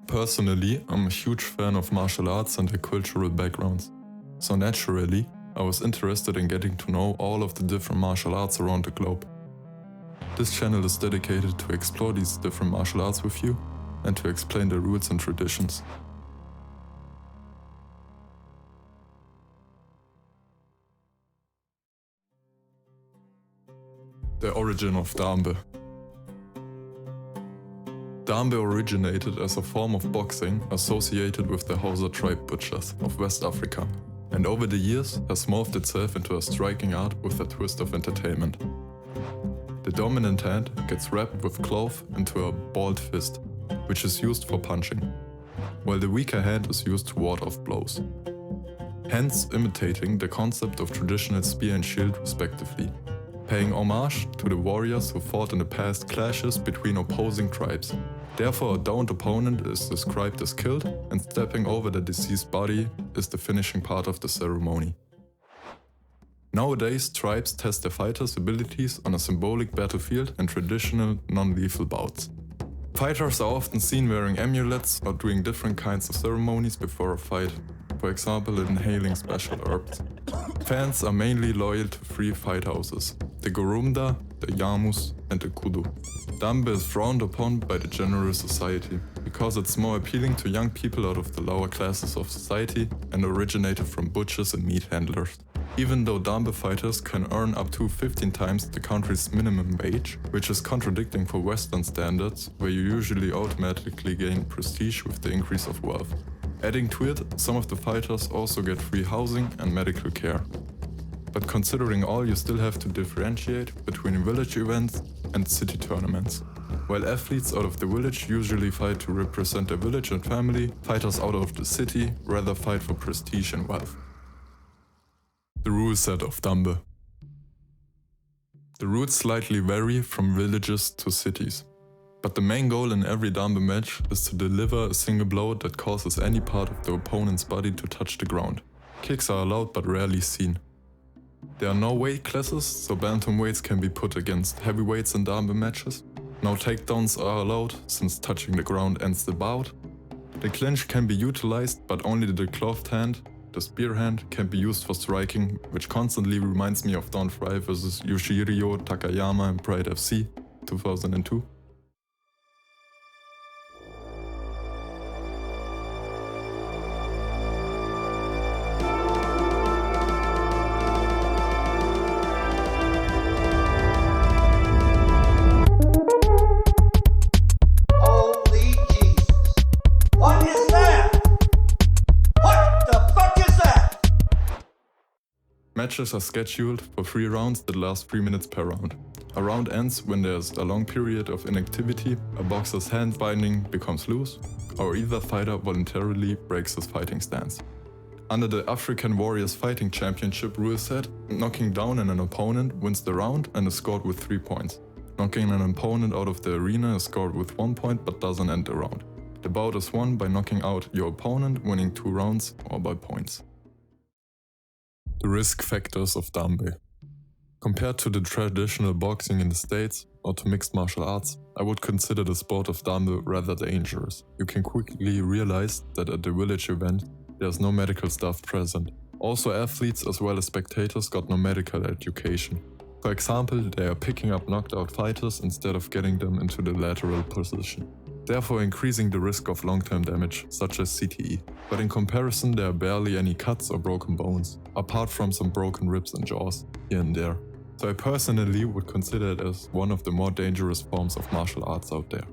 Personally, I'm a huge fan of martial arts and their cultural backgrounds. So naturally, I was interested in getting to know all of the different martial arts around the globe. This channel is dedicated to explore these different martial arts with you and to explain the roots and traditions. The origin of Dambe. Dambe originated as a form of boxing associated with the Hausa tribe butchers of West Africa, and over the years has morphed itself into a striking art with a twist of entertainment. The dominant hand gets wrapped with cloth into a balled fist, which is used for punching, while the weaker hand is used to ward off blows, hence imitating the concept of traditional spear and shield respectively, paying homage to the warriors who fought in the past clashes between opposing tribes. Therefore, a downed opponent is described as killed, and stepping over the deceased body is the finishing part of the ceremony. Nowadays, tribes test their fighters' abilities on a symbolic battlefield and traditional non-lethal bouts. Fighters are often seen wearing amulets or doing different kinds of ceremonies before a fight, for example inhaling special herbs. Fans are mainly loyal to three fight houses: the Gorumda, the Yamus and the Kudu. Dambe is frowned upon by the general society, because it's more appealing to young people out of the lower classes of society and originated from butchers and meat handlers. Even though Dambe fighters can earn up to 15 times the country's minimum wage, which is contradicting for Western standards, where you usually automatically gain prestige with the increase of wealth. Adding to it, some of the fighters also get free housing and medical care. But considering all, you still have to differentiate between village events and city tournaments. While athletes out of the village usually fight to represent their village and family, fighters out of the city rather fight for prestige and wealth. The rule set of Dambe. The rules slightly vary from villages to cities, but the main goal in every Dambe match is to deliver a single blow that causes any part of the opponent's body to touch the ground. Kicks are allowed but rarely seen. There are no weight classes, so bantamweights can be put against heavyweights in Dambe matches. No takedowns are allowed, since touching the ground ends the bout. The clinch can be utilized, but only the clothed hand, the spear hand, can be used for striking, which constantly reminds me of Don Fry vs Yoshirio Takayama in Pride FC 2002. Matches are scheduled for 3 rounds that last 3 minutes per round. A round ends when there's a long period of inactivity, a boxer's hand binding becomes loose, or either fighter voluntarily breaks his fighting stance. Under the African Warriors Fighting Championship rule set, knocking down an opponent wins the round and is scored with 3 points. Knocking an opponent out of the arena is scored with 1 point but doesn't end the round. The bout is won by knocking out your opponent, winning 2 rounds, or by points. The risk factors of Dambe. Compared to the traditional boxing in the States or to mixed martial arts, I would consider the sport of Dambe rather dangerous. You can quickly realize that at the village event, there's no medical staff present. Also, athletes as well as spectators got no medical education. For example, they are picking up knocked out fighters instead of getting them into the lateral position, therefore increasing the risk of long-term damage, such as CTE. But in comparison, there are barely any cuts or broken bones, apart from some broken ribs and jaws here and there. So I personally would consider it as one of the more dangerous forms of martial arts out there.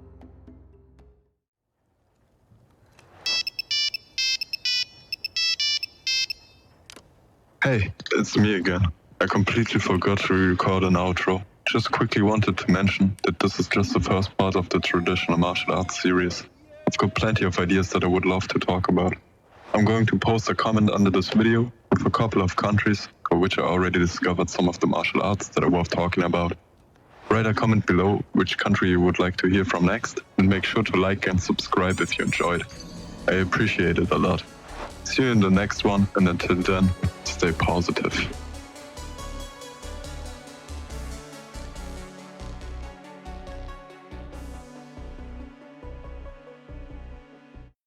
Hey, it's me again. I completely forgot to record an outro. Just quickly wanted to mention that this is just the first part of the traditional martial arts series. I've got plenty of ideas that I would love to talk about. I'm going to post a comment under this video with a couple of countries for which I already discovered some of the martial arts that are worth talking about. Write a comment below which country you would like to hear from next, and make sure to like and subscribe if you enjoyed. I appreciate it a lot. See you in the next one, and until then, stay positive.